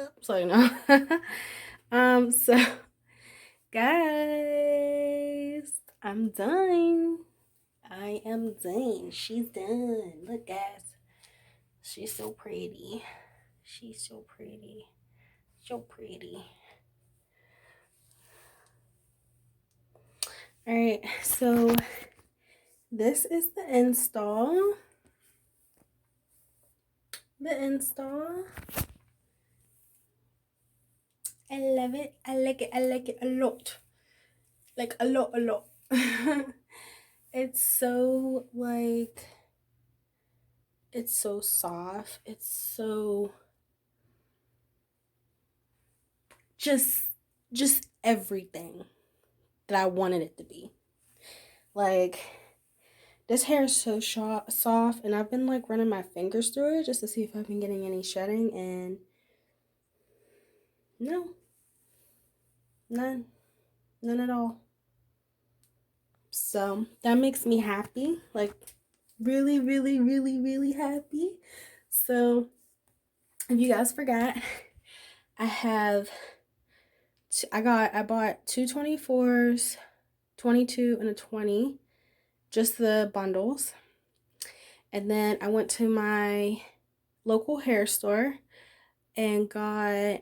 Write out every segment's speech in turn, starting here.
So, so guys, I'm done. I am done. She's done. Look, guys. She's so pretty. She's so pretty. So pretty. Alright, so this is the install. I love it. I like it. I like it a lot. Like a lot. It's so like it's so soft. It's so just everything that I wanted it to be. Like this hair is so soft, and I've been like running my fingers through it just to see if I've been getting any shedding, and no, none at all. So that makes me happy, like really happy. So if you guys forgot, I bought two 24s, 22 and a 20, just the bundles. And then I went to my local hair store and got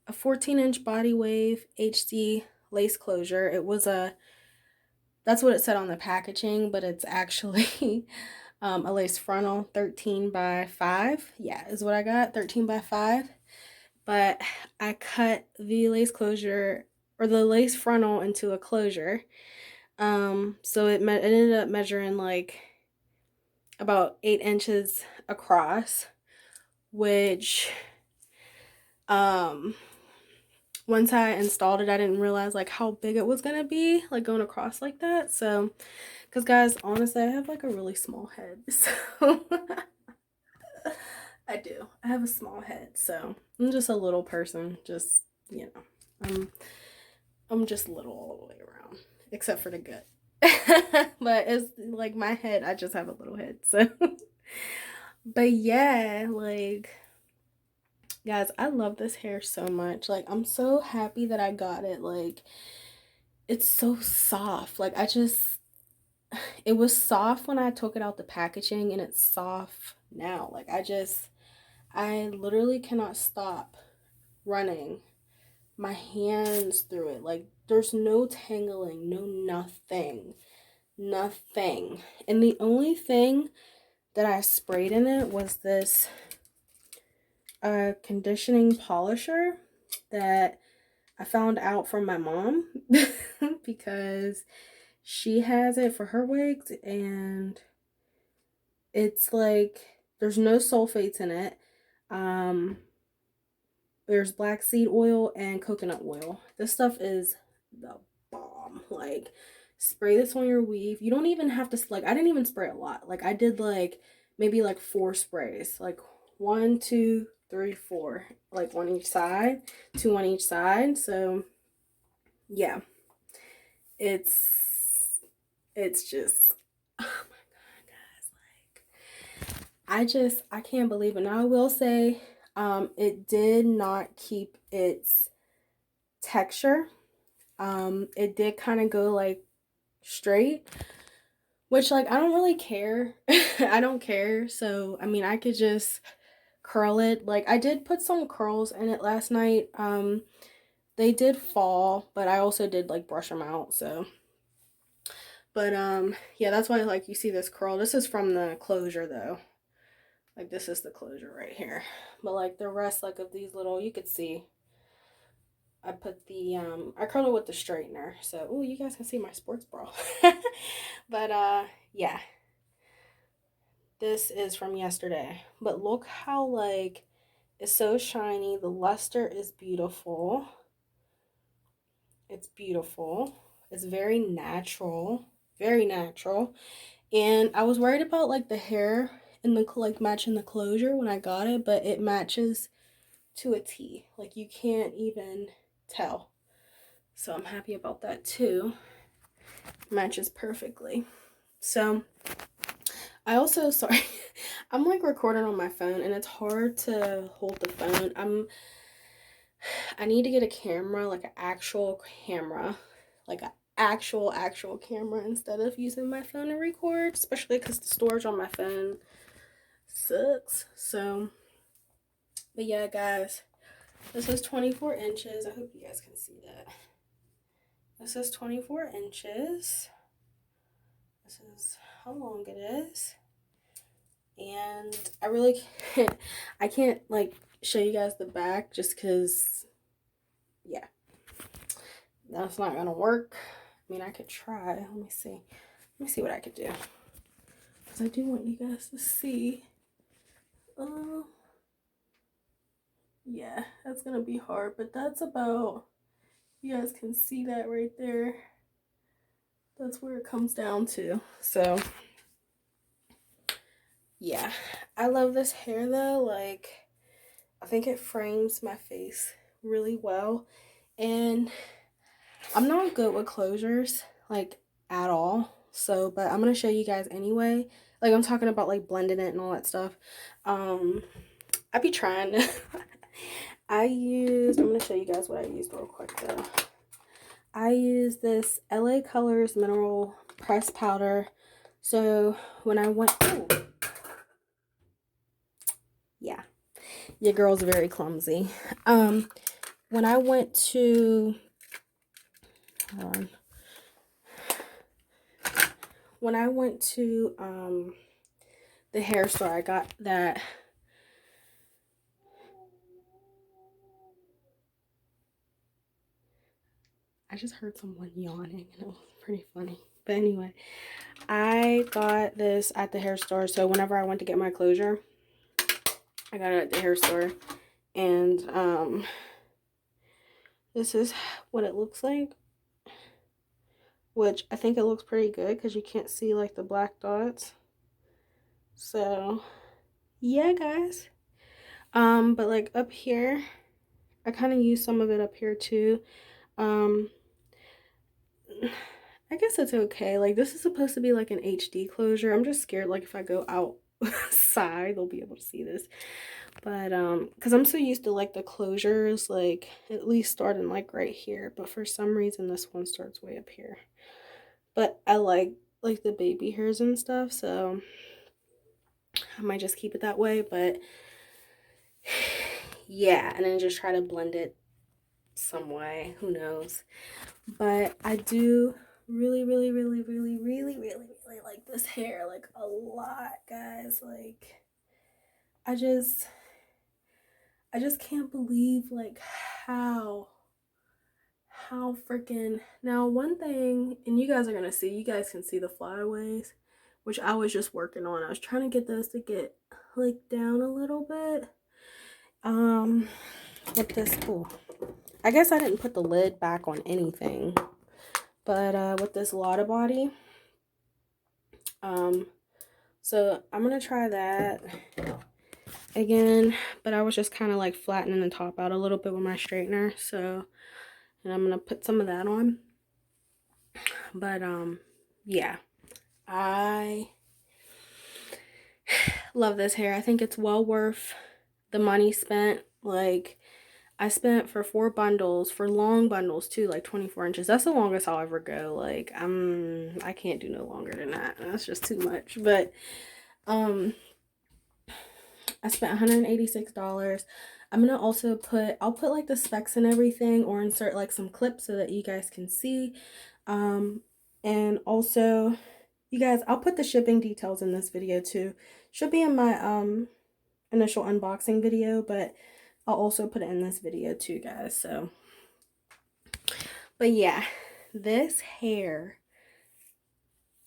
a 14-inch body wave HD lace closure. That's what it said on the packaging, but it's actually a lace frontal, 13 by 5. Yeah, is what I got, 13 by 5. But I cut the lace closure, or the lace frontal, into a closure. So it ended up measuring like about 8 inches across, which once I installed it, I didn't realize like how big it was gonna be, like going across like that. So, because guys, honestly, I have like a really small head, so I do. I have a small head, so I'm just a little person. Just I'm just little all the way around, except for the gut. But it's like my head. I just have a little head, so. But yeah, like guys, I love this hair so much. Like I'm so happy that I got it. Like it's so soft. Like it was soft when I took it out the packaging, and it's soft now. Like I literally cannot stop running my hands through it. Like there's no tangling, no nothing. Nothing. And the only thing that I sprayed in it was this conditioning polisher that I found out from my mom because she has it for her wigs, and it's like there's no sulfates in it. There's black seed oil and coconut oil. This stuff is the bomb. Like spray this on your weave. You don't even have to, like, I didn't even spray a lot. Like I did like maybe like 4 sprays, like 1, 2, 3, 4, like one each side, 2 on each side. So yeah, it's just, oh my god, guys, like I can't believe it. Now I will say it did not keep its texture. It did kind of go like straight, which like I don't really care. I don't care. So I mean, I could just curl it. Like I did put some curls in it last night. They did fall, but I also did like brush them out. So but yeah, that's why like you see this curl. This is from the closure though. Like this is the closure right here. But like the rest like of these little, you could see I put the I curled it with the straightener. So oh, you guys can see my sports bra. But yeah. This is from yesterday. But look how like it's so shiny. The luster is beautiful. It's beautiful. It's very natural. Very natural. And I was worried about like the hair and the like matching the closure when I got it, but it matches to a T. Like you can't even tell. So I'm happy about that too. Matches perfectly. So I also, sorry, I'm like recording on my phone and it's hard to hold the phone. I need to get a camera, like an actual camera, like an actual camera instead of using my phone to record, especially because the storage on my phone sucks. So, but yeah, guys, this is 24 inches. I hope you guys can see that. This is 24 inches. This is how long it is. And I really can't, I can't like show you guys the back just because, yeah, that's not gonna work. I mean, I could try. Let me see what I could do, because I do want you guys to see. Yeah, that's gonna be hard, but that's about, you guys can see that right there. That's where it comes down to. So yeah, I love this hair though. Like, I think it frames my face really well. And I'm not good with closures, like, at all. So, but I'm going to show you guys anyway. Like, I'm talking about, like, blending it and all that stuff. I be trying to. I'm going to show you guys what I used real quick, though. I used this LA Colors Mineral Press Powder. So, when I went... Ooh, yeah. Your girl's very clumsy. When I went to... Hold on. When I went to the hair store, I got that. I just heard someone yawning and it was pretty funny. But anyway, I got this at the hair store. So whenever I went to get my closure, I got it at the hair store. And this is what it looks like. Which I think it looks pretty good because you can't see like the black dots. So yeah, guys. But like up here, I kind of use some of it up here too. I guess it's okay. Like, this is supposed to be like an HD closure. I'm just scared like if I go outside they'll be able to see this. But because I'm so used to like the closures like at least starting like right here, but for some reason this one starts way up here. But I like the baby hairs and stuff, so I might just keep it that way. But yeah, and then just try to blend it some way, who knows. But I do really like this hair, like a lot, guys. Like, I just can't believe like how freaking, now one thing, and you guys are gonna see, you guys can see the flyaways, which I was just working on. I was trying to get those to get like down a little bit. With this, oh, I guess I didn't put the lid back on anything, but with this Lotta Body, so I'm gonna try that again, but I was just kind of like flattening the top out a little bit with my straightener. So, and I'm gonna put some of that on. But yeah, I love this hair. I think it's well worth the money spent. Like, I spent for 4 bundles, for long bundles too, like 24 inches. That's the longest I'll ever go. Like, I can't do no longer than that. That's just too much. But I spent $186. I'm gonna also I'll put like the specs and everything, or insert like some clips so that you guys can see. And also, you guys, I'll put the shipping details in this video too. Should be in my initial unboxing video, but I'll also put it in this video too, guys. So, but yeah, this hair,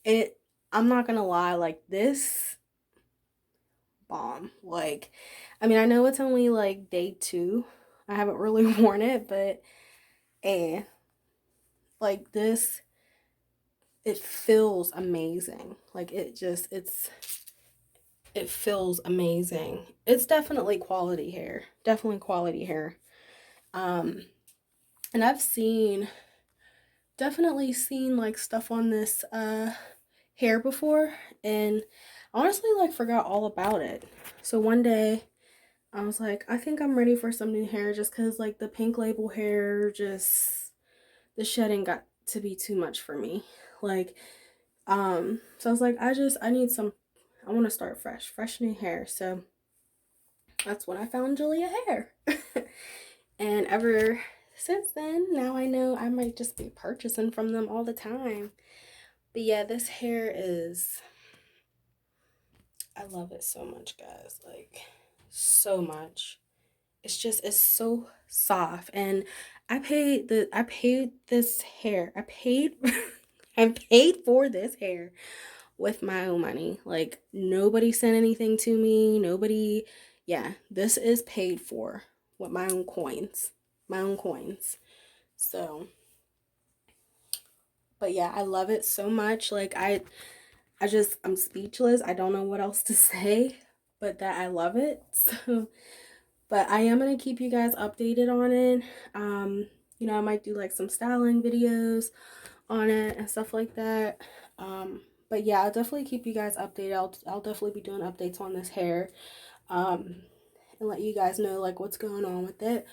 I'm not gonna lie, like, this bomb. Like, I mean, I know it's only like day 2. I haven't really worn it, but like this, it feels amazing. Like, it feels amazing. It's definitely quality hair. Definitely quality hair. And I've definitely seen like stuff on this hair before, and honestly like forgot all about it. So one day I was like, I think I'm ready for some new hair, just because like the Pink Label hair, just the shedding got to be too much for me. Like, so I was like, I need some, I want to start fresh new hair. So that's when I found Julia hair. And ever since then, now I know I might just be purchasing from them all the time. But yeah, this hair is, I love it so much, guys. Like, so much. It's so soft. And I paid this hair. I paid I paid for this hair with my own money. Like, nobody sent anything to me. Nobody, yeah, this is paid for with my own coins. My own coins. So, but yeah, I love it so much. Like, I'm speechless. I don't know what else to say, but that I love it. So, but I am going to keep you guys updated on it. You know, I might do like some styling videos on it and stuff like that. But yeah, I'll definitely keep you guys updated. I'll definitely be doing updates on this hair, and let you guys know like what's going on with it.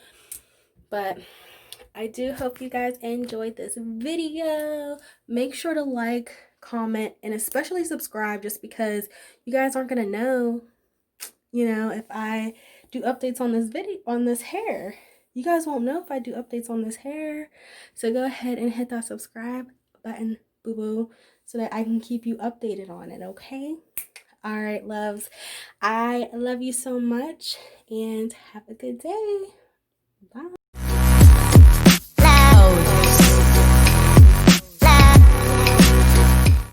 But I do hope you guys enjoyed this video. Make sure to like, comment, and especially subscribe, just because you guys aren't gonna know, you know, if I do updates on this video, on this hair. You guys won't know if I do updates on this hair. So go ahead and hit that subscribe button, boo boo, so that I can keep you updated on it, okay? All right, loves. I love you so much, and have a good day.